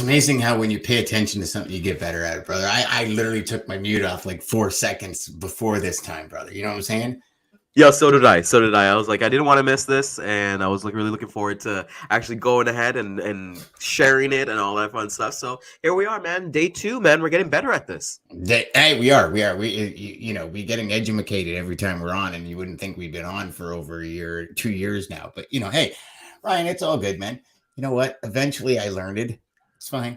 Amazing how when you pay attention to something, you get better at it, brother. I literally took my mute off like 4 seconds before this time, brother. You know what I'm saying? Yeah, so did I. I was like, I didn't want to miss this, and I was like really looking forward to actually going ahead and sharing it and all that fun stuff. So here we are, man. Day 2, man. We're getting better at this. Hey, we are. We getting educated every time we're on, and you wouldn't think we've been on for over a year, 2 years now. But hey, Ryan, it's all good, man. You know what? Eventually, I learned it. It's fine.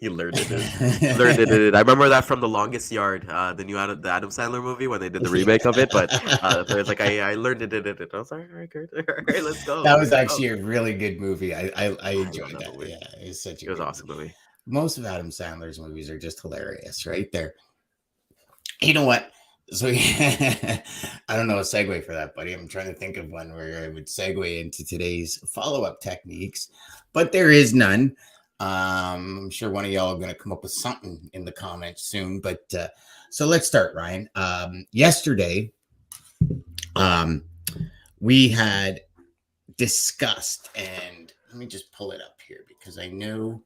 You learned it. I remember that from The Longest Yard, the new the Adam Sandler movie when they did the remake of it. But it's like I learned it. I was like, all right, good. All right, let's go. That was actually a really good movie. I enjoyed that. Movie. Yeah, it was such a it was awesome movie. Most of Adam Sandler's movies are just hilarious, right there. You know what? So I don't know a segue for that, buddy. I'm trying to think of one where I would segue into today's follow-up techniques, but there is none. I'm sure one of y'all are going to come up with something in the comments soon, but so let's start, Ryan. Yesterday, we had discussed, and let me just pull it up here because I know.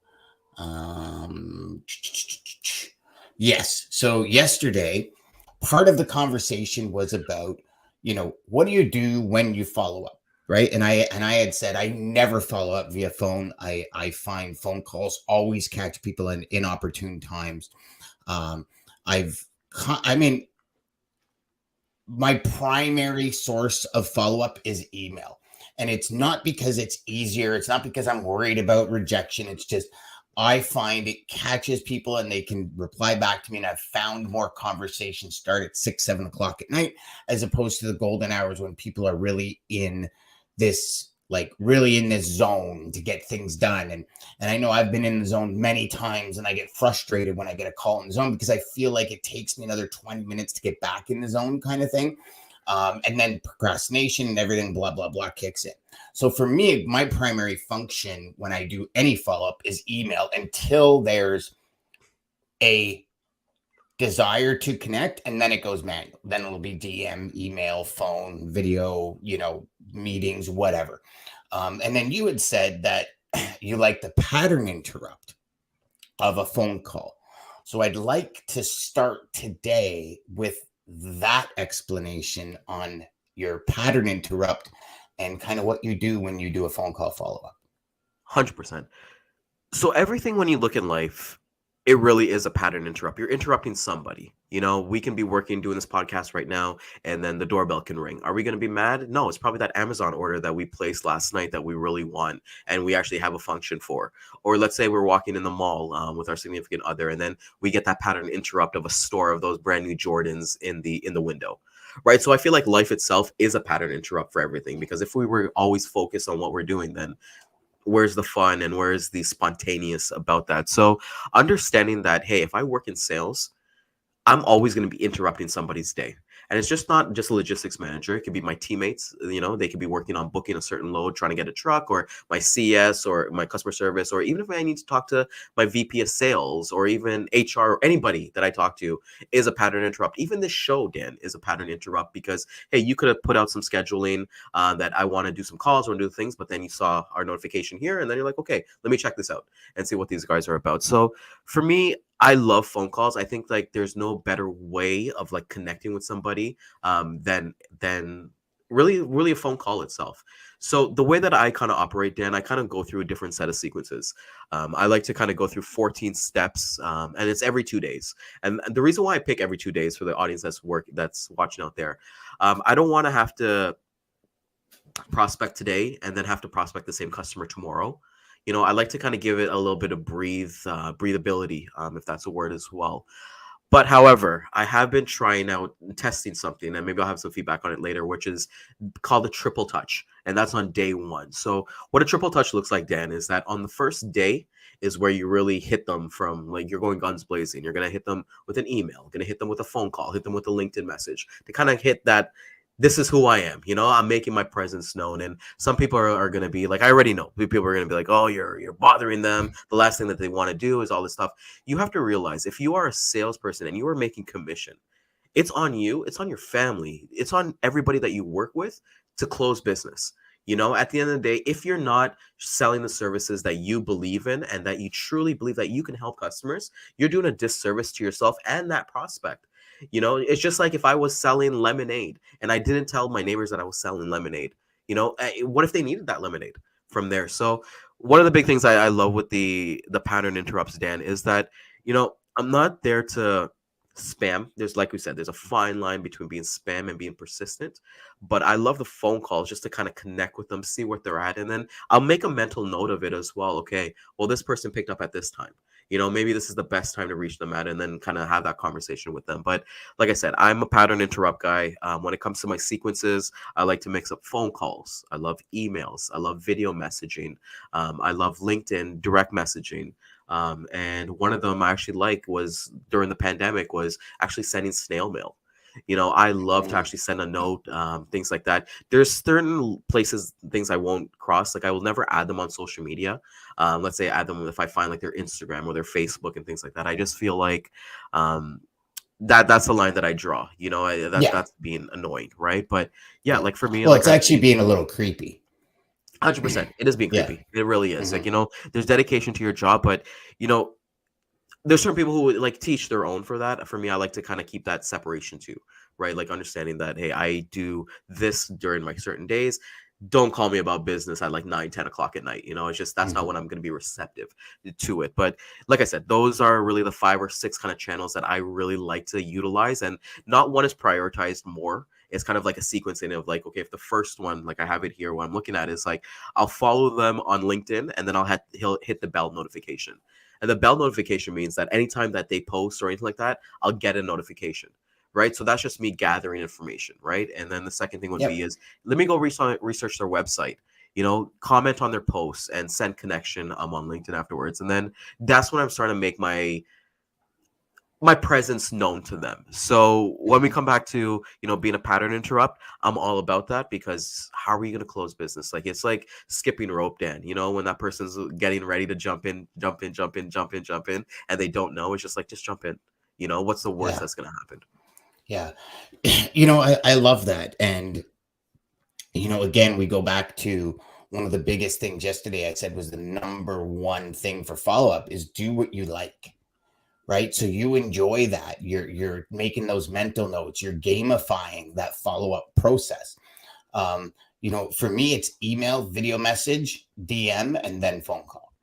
Yes. So yesterday, part of the conversation was about, what do you do when you follow up? Right. And I had said I never follow up via phone. I find phone calls always catch people in inopportune times. My primary source of follow-up is email. And it's not because it's easier. It's not because I'm worried about rejection. It's just I find it catches people and they can reply back to me. And I've found more conversations start at 6, 7 o'clock at night, as opposed to the golden hours when people are really in this zone to get things done. And I know I've been in the zone many times, and I get frustrated when I get a call in the zone because I feel like it takes me another 20 minutes to get back in the zone kind of thing. And then procrastination and everything, blah, blah, blah, kicks in. So for me, my primary function when I do any follow-up is email until there's a desire to connect, and then it goes manual. Then it'll be DM, email, phone, video, meetings, whatever. And then you had said that you like the pattern interrupt of a phone call. So I'd like to start today with that explanation on your pattern interrupt and kind of what you do when you do a phone call follow-up. 100%. So everything when you look in life, it really is a pattern interrupt. You're interrupting somebody. We can be working, doing this podcast right now, and then the doorbell can ring. Are we going to be mad? No, it's probably that Amazon order that we placed last night that we really want, and we actually have a function for. Or let's say we're walking in the mall with our significant other, and then we get that pattern interrupt of a store of those brand new Jordans in the window. Right. So I feel like life itself is a pattern interrupt for everything, because if we were always focused on what we're doing, then where's the fun and where's the spontaneous about that? So understanding that, hey, if I work in sales, I'm always going to be interrupting somebody's day. And it's just not just a logistics manager. It could be my teammates. They could be working on booking a certain load, trying to get a truck, or my CS or my customer service, or even if I need to talk to my VP of sales or even HR or anybody that I talk to is a pattern interrupt. Even this show, Dan, is a pattern interrupt because, hey, you could have put out some scheduling that I want to do some calls or do things, but then you saw our notification here and then you're like, okay, let me check this out and see what these guys are about. So for me, I love phone calls. I think there's no better way of connecting with somebody than really a phone call itself. So the way that I kind of operate, Dan, I kind of go through a different set of sequences. I like to kind of go through 14 steps, and it's every 2 days. And the reason why I pick every 2 days for the audience that's watching out there, I don't want to have to prospect today and then have to prospect the same customer tomorrow. I like to kind of give it a little bit of breathability, if that's a word as well. But however, I have been trying out testing something, and maybe I'll have some feedback on it later, which is called a triple touch, and that's on day one. So what a triple touch looks like, Dan, is that on the first day is where you really hit them from, like, you're going guns blazing. You're gonna hit them with an email, gonna hit them with a phone call, hit them with a LinkedIn message to kind of hit that. This is who I am. I'm making my presence known. And some people are going to be like, I already know. People are going to be like, oh, you're bothering them. The last thing that they want to do is all this stuff. You have to realize, if you are a salesperson and you are making commission, it's on you, it's on your family, it's on everybody that you work with to close business. At the end of the day, if you're not selling the services that you believe in and that you truly believe that you can help customers, you're doing a disservice to yourself and that prospect. It's just like if I was selling lemonade and I didn't tell my neighbors that I was selling lemonade. What if they needed that lemonade from there? So one of the big things I love with the pattern interrupts, Dan, is that I'm not there to spam. There's, like we said, there's a fine line between being spam and being persistent. But I love the phone calls just to kind of connect with them, see where they're at, and then I'll make a mental note of it as well. Okay, well, this person picked up at this time. Maybe this is the best time to reach them at, and then kind of have that conversation with them. But like I said, I'm a pattern interrupt guy. When it comes to my sequences, I like to mix up phone calls. I love emails. I love video messaging. I love LinkedIn direct messaging. And one of them I actually like was during the pandemic was actually sending snail mail. I love to actually send a note, things like that. There's certain places, things I won't cross. Like, I will never add them on social media. Let's say add them if I find like their Instagram or their Facebook and things like that. I just feel like that's the line that I draw. That's being annoying, right? But yeah, like for me, well, like it's actually being a little creepy. 100%. It is being creepy. It really is. Mm-hmm. Like, there's dedication to your job, but there's certain people who would like teach their own for that. For me, I like to kind of keep that separation too, right? Like understanding that, hey, I do this during my certain days. Don't call me about business at like 9, 10 o'clock at night. It's just, that's not when I'm going to be receptive to it. But like I said, those are really the 5 or 6 kind of channels that I really like to utilize. And not one is prioritized more. It's kind of like a sequencing of like, okay, if the first one, like I have it here, what I'm looking at is like, I'll follow them on LinkedIn and then he'll hit the bell notification. And the bell notification means that anytime that they post or anything like that, I'll get a notification, right? So that's just me gathering information, right? And then the second thing would be is, let me go research their website, comment on their posts and send connection on LinkedIn afterwards. And then that's when I'm starting to make my presence known to them. So when we come back to, being a pattern interrupt, I'm all about that, because how are you going to close business? Like, it's like skipping rope, Dan, when that person's getting ready to jump in, and they don't know, it's just like, just jump in. What's the worst that's going to happen? Yeah. I love that. And, again, we go back to one of the biggest things yesterday I said was the number one thing for follow-up is do what you like. Right. So you enjoy that. You're making those mental notes. You're gamifying that follow-up process. For me, it's email, video message, DM, and then phone call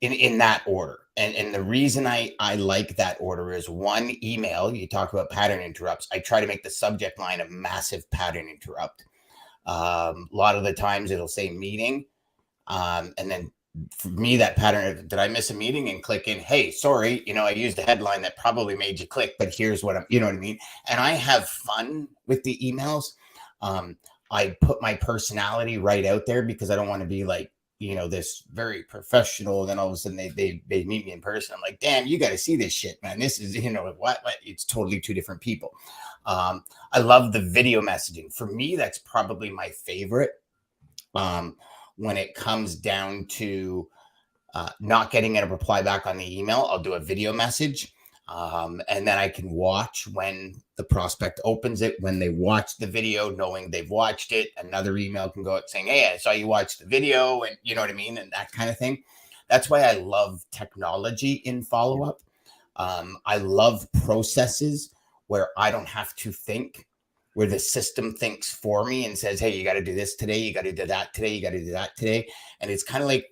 in that order. And the reason I like that order is, one, email, you talk about pattern interrupts. I try to make the subject line a massive pattern interrupt. A lot of the times it'll say meeting. And then for me, that pattern, did I miss a meeting, and click in, hey, sorry, I used a headline that probably made you click, but here's what you know what I mean? And I have fun with the emails. I put my personality right out there because I don't want to be like, this very professional. Then all of a sudden they meet me in person. I'm like, damn, you got to see this shit, man. This is, what? It's totally two different people. I love the video messaging. For me, that's probably my favorite. When it comes down to not getting a reply back on the email, I'll do a video message. And then I can watch when the prospect opens it, when they watch the video, knowing they've watched it. Another email can go out saying, hey, I saw you watch the video, and you know what I mean? And that kind of thing. That's why I love technology in follow-up. I love processes where I don't have to think, where the system thinks for me and says, hey, you got to do this today. You got to do that today. You got to do that today. And it's kind of like,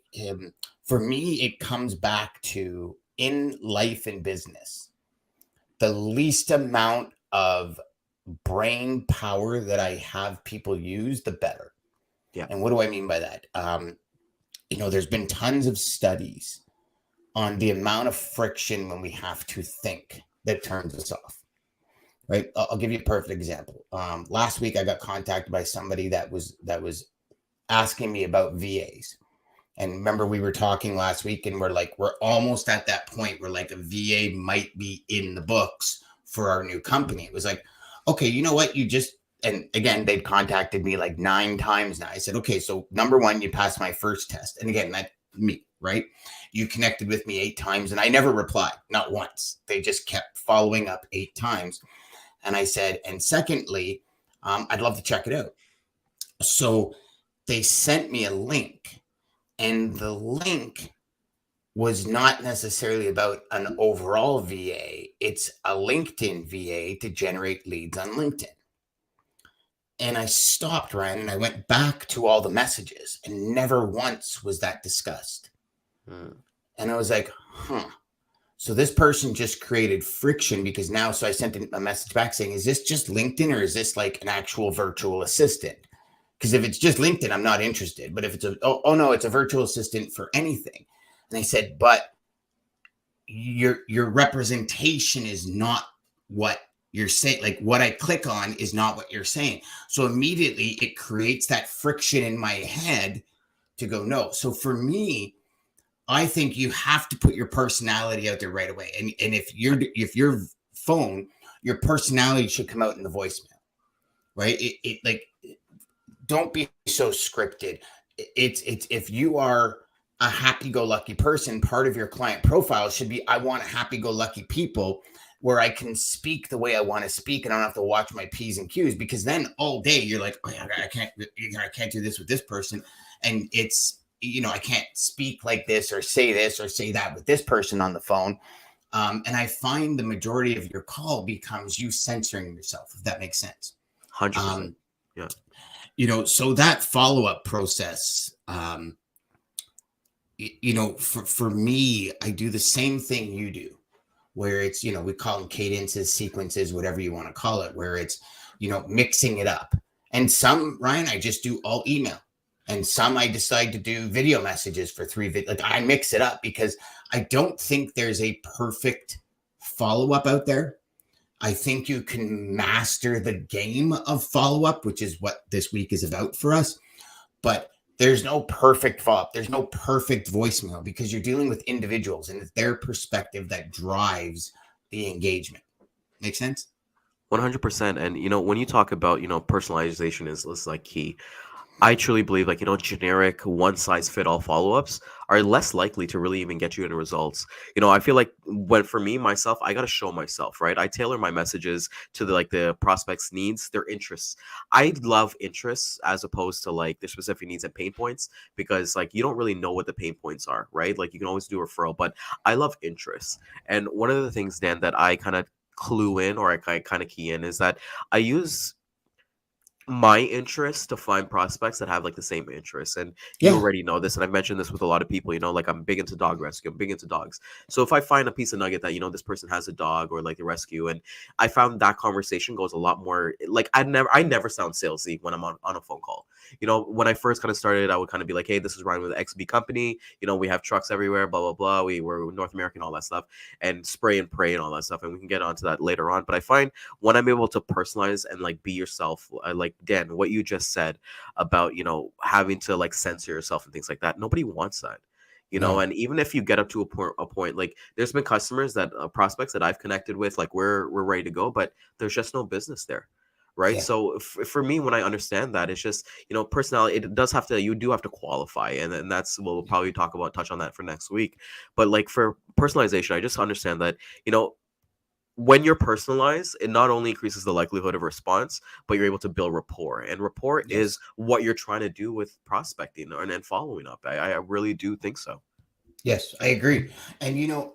for me, it comes back to, in life and business, the least amount of brain power that I have people use, the better. Yeah. And what do I mean by that? There's been tons of studies on the amount of friction when we have to think that turns us off. Right. I'll give you a perfect example. Last week I got contacted by somebody that was asking me about VAs. And remember, we were talking last week and we're almost at that point where like a VA might be in the books for our new company. It was like, okay, you know what? And again, they'd contacted me like 9 times now. I said, okay, so number one, you passed my first test. And again, that's me, right? You connected with me 8 times and I never replied, not once. They just kept following up 8 times. And I said, and secondly, I'd love to check it out. So they sent me a link, and the link was not necessarily about an overall VA. It's a LinkedIn VA to generate leads on LinkedIn. And I stopped, Ryan, and I went back to all the messages, and never once was that discussed. And I was like, so this person just created friction because now, so I sent a message back saying, is this just LinkedIn or is this like an actual virtual assistant? Because if it's just LinkedIn, I'm not interested. But if it's no, it's a virtual assistant for anything. And I said, but your representation is not what you're saying. Like what I click on is not what you're saying. So immediately it creates that friction in my head to go, no. So for me, I think you have to put your personality out there right away. And if your phone, your personality should come out in the voicemail, right? It like, don't be so scripted. It's if you are a happy-go-lucky person, part of your client profile should be, I want happy-go-lucky people where I can speak the way I want to speak and I don't have to watch my P's and Q's, because then all day you're like, oh, I can't do this with this person. And it's, I can't speak like this or say that with this person on the phone. And I find the majority of your call becomes you censoring yourself, if that makes sense. 100%. Yeah. So that follow-up process, for me, I do the same thing you do, where it's, we call them cadences, sequences, whatever you want to call it, where it's, mixing it up. And some, Ryan, I just do all email. And some I decide to do video messages for 3 videos. Like I mix it up because I don't think there's a perfect follow-up out there. I think you can master the game of follow-up, which is what this week is about for us. But there's no perfect follow-up. There's no perfect voicemail because you're dealing with individuals and it's their perspective that drives the engagement. Make sense? 100%. And, when you talk about, personalization is like key. I truly believe generic one-size-fit-all follow-ups are less likely to really even get you any results. I feel like for me, myself, I got to show myself, right? I tailor my messages to the prospect's needs, their interests. I love interests as opposed to their specific needs and pain points, because you don't really know what the pain points are, right? You can always do a referral, but I love interests. And one of the things, Dan, that I kind of clue in, or I kind of key in, is that I use my interests to find prospects that have the same interests. And you already know this, and I've mentioned this with a lot of people, I'm big into dog rescue, I'm big into dogs. So if I find a piece of nugget that this person has a dog or the rescue, and I found that conversation goes a lot more I never sound salesy when I'm on a phone call. When I first kind of started, I would kind of be like, hey, this is Ryan with XB company, we have trucks everywhere, blah blah blah, we're North American, all that stuff, and spray and pray and all that stuff, and we can get onto that later on. But I find when I'm able to personalize and be yourself, Dan, what you just said about, having to censor yourself and things like that, nobody wants that, No. And even if you get up to a point, there's been customers that prospects that I've connected with, we're ready to go, but there's just no business there. Right. Yeah. So for me, when I understand that, it's just, personality, you do have to qualify. And that's, we'll probably touch on that for next week. But for personalization, I just understand that, when you're personalized, it not only increases the likelihood of response, but you're able to build rapport. And rapport is what you're trying to do with prospecting and following up. I really do think so. Yes, I agree. And,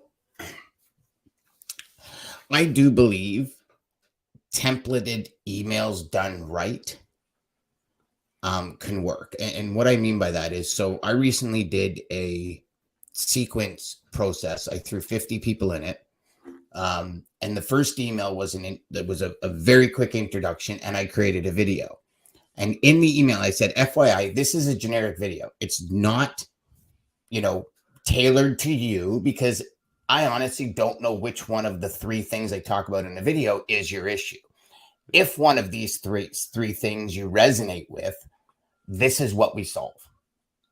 I do believe templated emails done right can work. And what I mean by that is, so I recently did a sequence process. I threw 50 people in it. And the first email was a very quick introduction, and I created a video. And in the email, I said, FYI, this is a generic video. It's not, tailored to you, because I honestly don't know which one of the three things I talk about in the video is your issue. If one of these three things you resonate with, this is what we solve.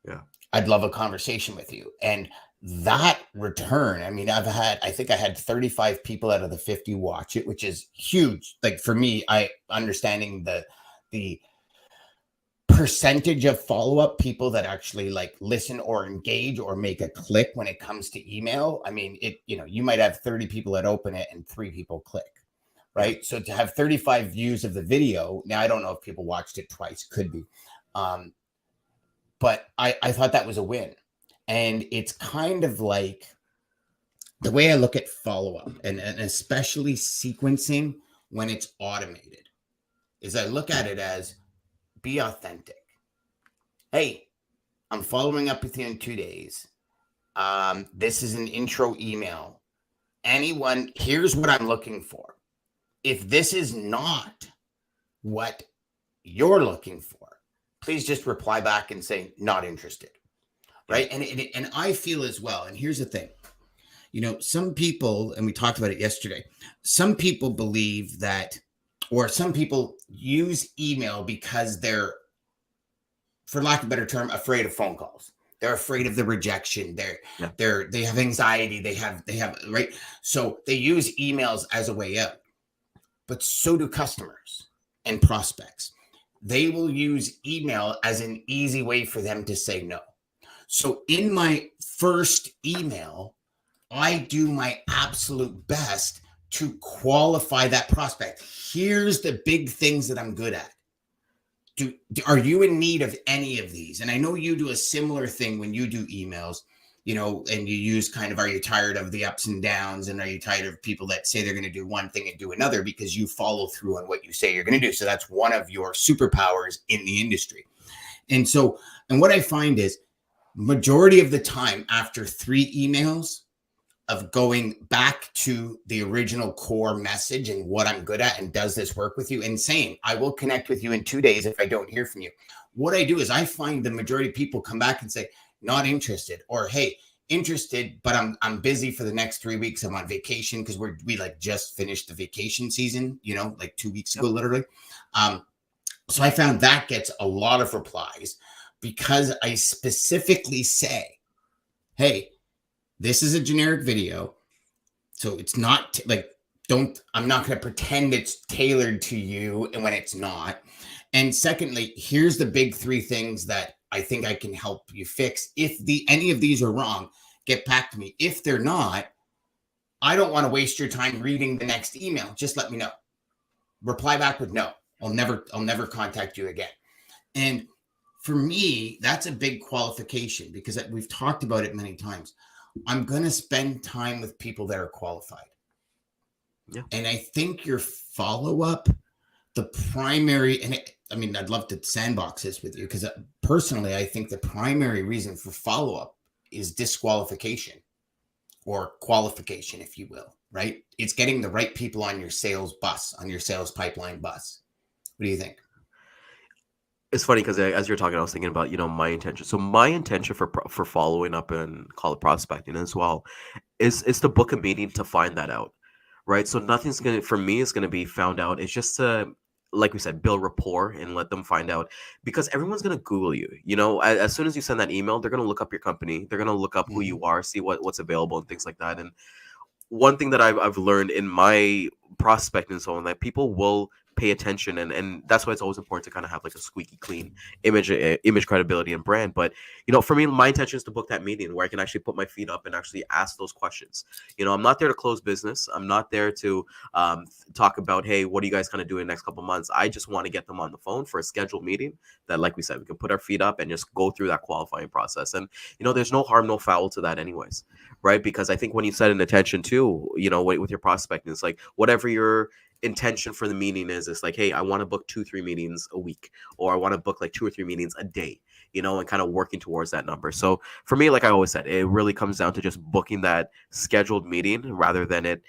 Yeah. I'd love a conversation with you. And that return, I mean, I think I had 35 people out of the 50 watch it, which is huge. Like for me, understanding the percentage of follow-up people that actually like listen or engage or make a click when it comes to email. I mean, you might have 30 people that open it and 3 people click, right? So to have 35 views of the video, now I don't know if people watched it twice, could be. But I thought that was a win. And it's kind of like the way I look at follow-up and especially sequencing when it's automated is I look at it as be authentic. Hey, I'm following up with you in 2 days. This is an intro email. Here's what I'm looking for. If this is not what you're looking for, please just reply back and say, not interested. Right. And I feel as well. And here's the thing, some people, and we talked about it yesterday, some people believe that, or some people use email because they're, for lack of a better term, afraid of phone calls. They're afraid of the rejection. They have anxiety. They have, right. So they use emails as a way out, but so do customers and prospects. They will use email as an easy way for them to say no. So in my first email, I do my absolute best to qualify that prospect. Here's the big things that I'm good at. Are you in need of any of these? And I know you do a similar thing when you do emails, and you use kind of, are you tired of the ups and downs? And are you tired of people that say they're going to do one thing and do another, because you follow through on what you say you're going to do. So that's one of your superpowers in the industry. And what I find is majority of the time after 3 emails of going back to the original core message and what I'm good at and does this work with you, and saying, I will connect with you in 2 days if I don't hear from you. What I do is I find the majority of people come back and say, not interested, or, hey, interested, but I'm busy for the next 3 weeks. I'm on vacation, because we like just finished the vacation season, like 2 weeks ago, literally. So I found that gets a lot of replies, because I specifically say, hey, this is a generic video. So it's not I'm not going to pretend it's tailored to you, and when it's not. And secondly, here's the big 3 things that I think I can help you fix. If any of these are wrong, get back to me. If they're not, I don't want to waste your time reading the next email. Just let me know. Reply back with no. I'll never contact you again. And for me, that's a big qualification, because we've talked about it many times. I'm going to spend time with people that are qualified. Yeah. And I think your follow-up, the primary, I'd love to sandbox this with you, because personally, I think the primary reason for follow-up is disqualification, or qualification, if you will, right? It's getting the right people on your sales bus, on your sales pipeline bus. What do you think? It's funny, because as you're talking, I was thinking about, my intention. So my intention for following up and call it prospecting as well is to book a meeting to find that out, right? So nothing's going to, for me, is going to be found out. It's just to, like we said, build rapport and let them find out, because everyone's going to Google you. As soon as you send that email, they're going to look up your company. They're going to look up who you are, see what's available and things like that. And one thing that I've learned in my prospecting and so on, that people will pay attention, and that's why it's always important to kind of have like a squeaky clean image credibility and brand. But for me, my intention is to book that meeting where I can actually put my feet up and actually ask those questions. I'm not there to close business. I'm not there to talk about, hey, what are you guys kind of doing the next couple of months? I just want to get them on the phone for a scheduled meeting that, like we said, we can put our feet up and just go through that qualifying process. And there's no harm, no foul to that anyways, right? Because I think when you set an intention too, with your prospecting, it's like whatever your intention for the meeting is, it's like, hey, I want to book 2-3 meetings a week, or I want to book like 2 or 3 meetings a day, and kind of working towards that number. So for me, like I always said, it really comes down to just booking that scheduled meeting, rather than it,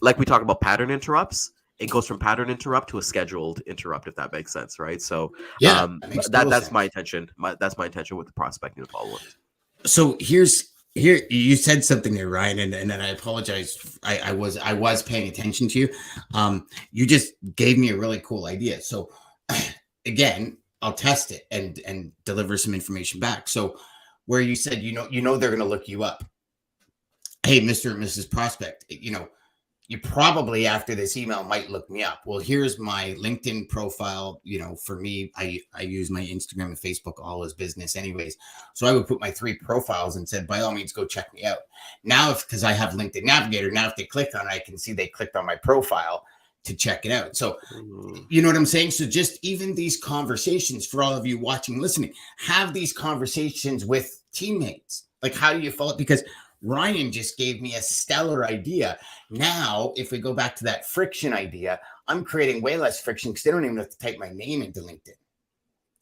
like we talk about pattern interrupts. it goes from pattern interrupt to a scheduled interrupt, if that makes sense, right? So Yeah, that makes total that's sense. my intention. That's my intention with the prospecting and follow-up. So here you said something there, Ryan, and then I apologize. I was paying attention to you. You just gave me a really cool idea. So again, I'll test it and deliver some information back. So where you said, they're going to look you up. Hey, Mr. and Mrs. Prospect, you probably after this email might look me up. Well, here's my LinkedIn profile. For me, I use my Instagram and Facebook all as business anyways. So I would put my 3 profiles and said, by all means, go check me out. Now, because I have LinkedIn Navigator, now if they click on it, I can see they clicked on my profile to check it out. So you know what I'm saying? So just even these conversations for all of you watching, listening, have these conversations with teammates. Like, how do you follow? Because Ryan just gave me a stellar idea. Now, if we go back to that friction idea, I'm creating way less friction because they don't even have to type my name into LinkedIn.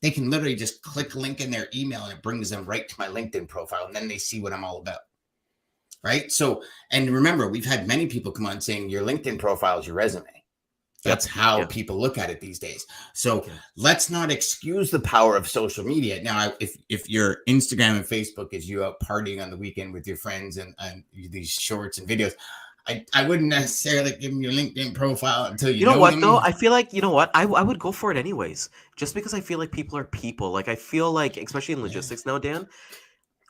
They can literally just click a link in their email and it brings them right to my LinkedIn profile. And then they see what I'm all about. Right. So, and remember, we've had many people come on saying your LinkedIn profile is your resume. That's how people look at it these days. So let's not excuse the power of social media. Now, if your Instagram and Facebook is you out partying on the weekend with your friends and these shorts and videos, I wouldn't necessarily give them your LinkedIn profile until you know what them. though? I feel like, I would go for it anyways, just because I feel like people are people. Like I feel like, especially in logistics now, Dan,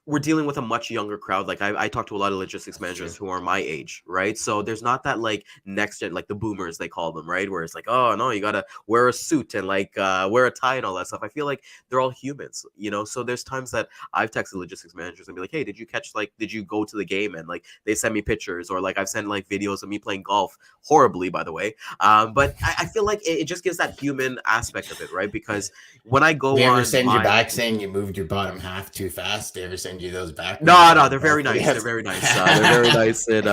we're dealing with a much younger crowd. Like I talk to a lot of logistics managers who are my age, right? So there's not that like next gen, like the boomers, they call them, right? Where it's like, oh no, you gotta wear a suit and like wear a tie and all that stuff. I feel like they're all humans, So there's times that I've texted logistics managers and be like, hey, did you go to the game? And like they send me pictures, or like I've sent like videos of me playing golf, horribly by the way. But I feel like it just gives that human aspect of it, right? Because when I go you ever on, send you back saying you moved your bottom half too fast? Do you ever send you those back? No, they're very nice. They're very nice. They're very nice and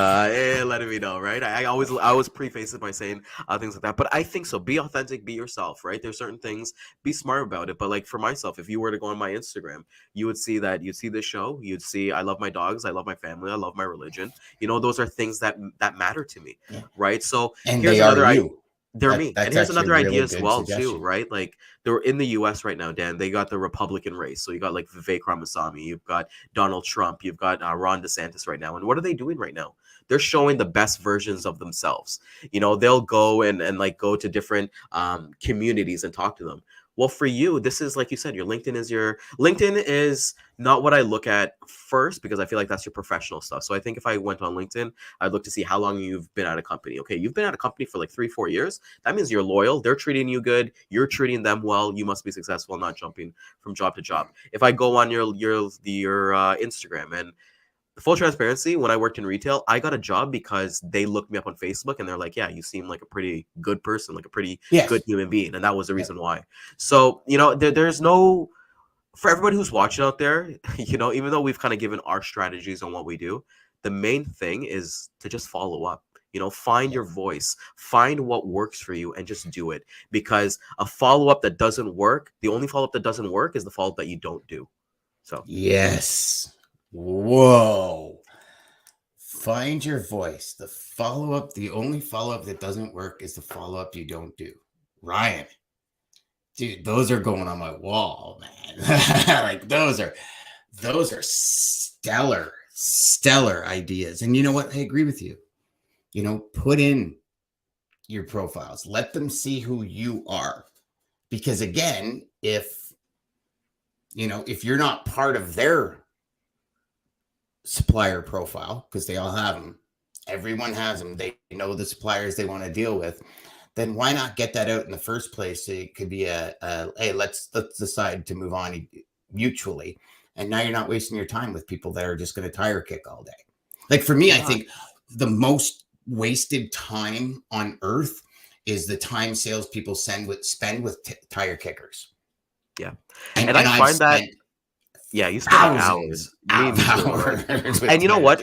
letting me know, right? I always preface it by saying things like that. But I think so. Be authentic, be yourself, right? There's certain things, be smart about it. But like for myself, if you were to go on my Instagram, you'd see this show. You'd see I love my dogs, I love my family, I love my religion. Those are things that matter to me, right? So and here's they another are you. They're me. And here's another idea as well, suggestion. too, right? Like they're in the US right now, Dan. They got the Republican race. So you got like Vivek Ramaswamy, you've got Donald Trump, you've got Ron DeSantis right now. And what are they doing right now? They're showing the best versions of themselves. They'll go and like go to different communities and talk to them. Well, for you, this is like you said, LinkedIn is not what I look at first, because I feel like that's your professional stuff. So I think if I went on LinkedIn, I'd look to see how long you've been at a company. Okay, you've been at a company for like 3-4 years. That means you're loyal. They're treating you good. You're treating them well. You must be successful, not jumping from job to job. If I go on your Instagram, and full transparency, when I worked in retail, I got a job because they looked me up on Facebook and they're like, yeah, you seem like a pretty good person, like a pretty good human being. And that was the reason why. So, there's no, for everybody who's watching out there, even though we've kind of given our strategies on what we do, the main thing is to just follow up. Find your voice, find what works for you and just do it. Because a follow-up that doesn't work, the only follow-up that doesn't work is the follow-up that you don't do. So, yes. Whoa. Find your voice. The only follow-up that doesn't work is the follow-up you don't do. Ryan, dude, those are going on my wall, man. Like those are stellar ideas. And you know what? I agree with you. Put in your profiles. Let them see who you are. Because again, if you're not part of their supplier profile, because they all have them, everyone has them, they know the suppliers they want to deal with, then why not get that out in the first place? So it could be hey, let's decide to move on mutually, and now you're not wasting your time with people that are just going to tire kick all day. Like for me, I think the most wasted time on earth is the time salespeople spend with tire kickers. Yeah, and I find that. Yeah, you spend hours. And you know what?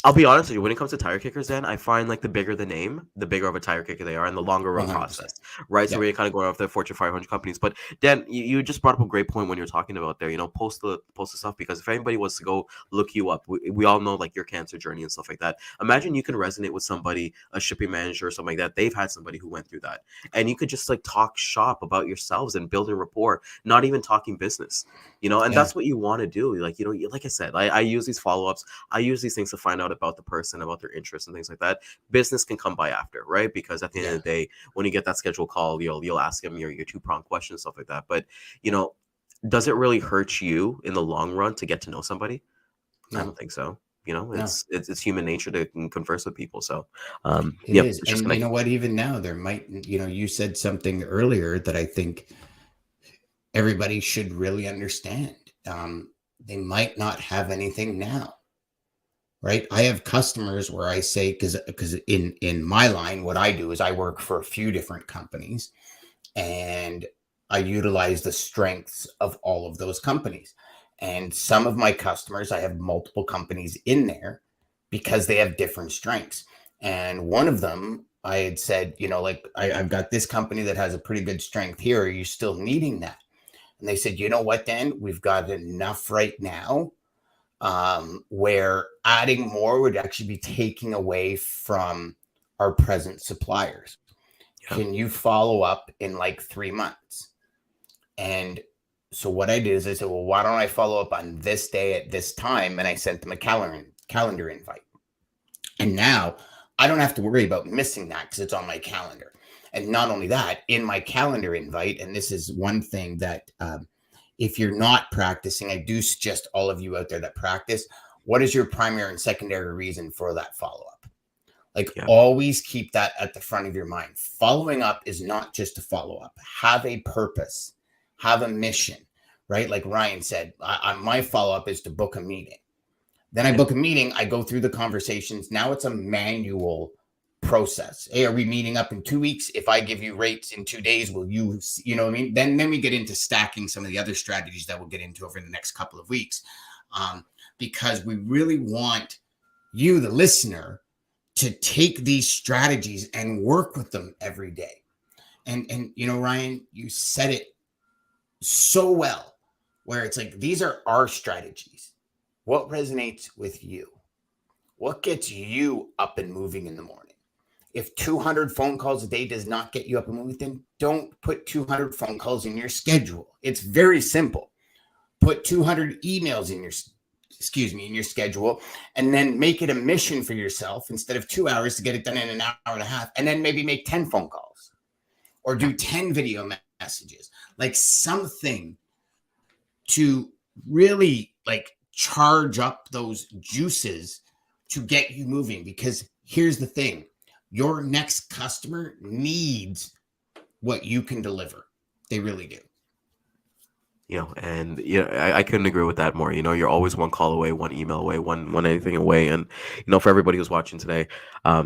I'll be honest with you, when it comes to tire kickers, Dan, I find like the bigger the name, the bigger of a tire kicker they are and the longer run 100%. process, right? So Yep. we're kind of going off the Fortune 500 companies. But Dan, you just brought up a great point when you're talking about there, post the stuff, because if anybody was to go look you up, we all know like your cancer journey and stuff like that. Imagine you can resonate with somebody, a shipping manager or something like that. They've had somebody who went through that. And you could just like talk shop about yourselves and build a rapport, not even talking business, and Yeah. that's what you want to do. Like, like I said, I use these follow-ups. I use these things to find out about the person, about their interests and things like that. Business can come by after, right? Because at the end Yeah. of the day, when you get that scheduled call, you'll ask them your two-pronged questions, stuff like that. But does it really hurt you in the long run to get to know somebody? I No. don't think so. No. It's human nature to converse with people. So It is. it's just And gonna you know what? Even now, there might, you said something earlier that I think everybody should really understand. They might not have anything now, right? I have customers where I say, because in my line, what I do is I work for a few different companies, and I utilize the strengths of all of those companies. And some of my customers, I have multiple companies in there because they have different strengths. And one of them, I had said, like I've got this company that has a pretty good strength here. Are you still needing that? And they said, you know what, Dan, we've got enough right now, where adding more would actually be taking away from our present suppliers. yeah. Can you follow up in like 3 months? And so what I did is I said, well, why don't I follow up on this day at this time? And I sent them a calendar invite. And now I don't have to worry about missing that because it's on my calendar. And not only that, in my calendar invite, and this is one thing that if you're not practicing, I do suggest all of you out there that practice, what is your primary and secondary reason for that follow-up? Like, Yeah. always keep that at the front of your mind. Following up is not just to follow up. Have a purpose, have a mission, right? Like Ryan said, my follow-up is to book a meeting. Then I book a meeting, I go through the conversations. Now it's a manual process. Hey, are we meeting up in 2 weeks? If I give you rates in 2 days, will you know what I mean? Then we get into stacking some of the other strategies that we'll get into over the next couple of weeks. Because we really want you, the listener, to take these strategies and work with them every day. And Ryan, you said it so well, where it's like, these are our strategies. What resonates with you? What gets you up and moving in the morning? If 200 phone calls a day does not get you up and moving, then don't put 200 phone calls in your schedule. It's very simple. Put 200 emails in your schedule, and then make it a mission for yourself, instead of 2 hours, to get it done in an hour and a half, and then maybe make 10 phone calls or do 10 video messages, like something to really like charge up those juices to get you moving. Because here's the thing, your next customer needs what you can deliver. They really do. And I couldn't agree with that more. You're always one call away, one email away, one anything away. And for everybody who's watching today,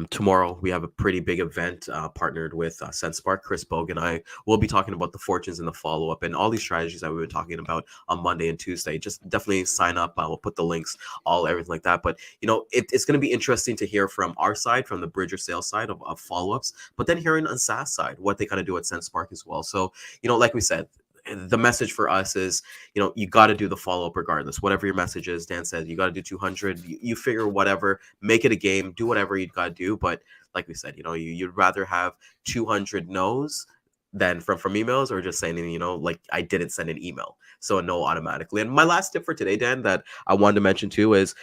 tomorrow we have a pretty big event partnered with SenseSpark. Chris Bogue and I will be talking about the fortunes and the follow-up and all these strategies that we've been talking about on Monday and Tuesday. Just definitely sign up. We'll put the links, everything like that. But it's going to be interesting to hear from our side, from the Bridger sales side of follow-ups, but then hearing on SaaS side what they kind of do at SenseSpark as well. So like we said, the message for us is, you got to do the follow-up regardless. Whatever your message is, Dan said, you got to do 200. You figure whatever, make it a game, do whatever you got to do. But like we said, you'd rather have 200 no's than from emails, or just saying, like I didn't send an email, so a no automatically. And my last tip for today, Dan, that I wanted to mention too, is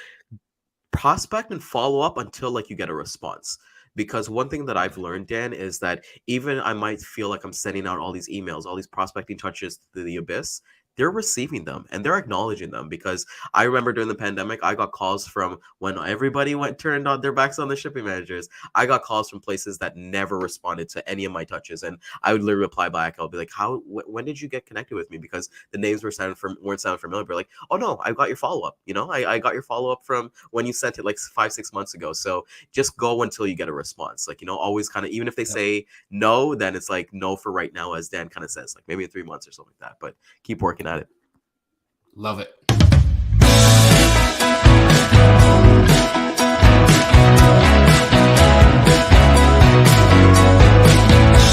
prospect and follow up until like you get a response. Because one thing that I've learned, Dan, is that even I might feel like I'm sending out all these emails, all these prospecting touches to the abyss, they're receiving them and they're acknowledging them. Because I remember during the pandemic, I got calls from when everybody turned on their backs on the shipping managers. I got calls from places that never responded to any of my touches, and I would literally reply back. I'll be like, when did you get connected with me? Because the names weren't sounding familiar. But like, oh no, I got your follow up. I got your follow up from when you sent it like 5-6 months ago. So just go until you get a response. Like, always kind of, even if they say no, then it's like no for right now, as Dan kind of says, like maybe in 3 months or something like that. But keep working at it. Love it.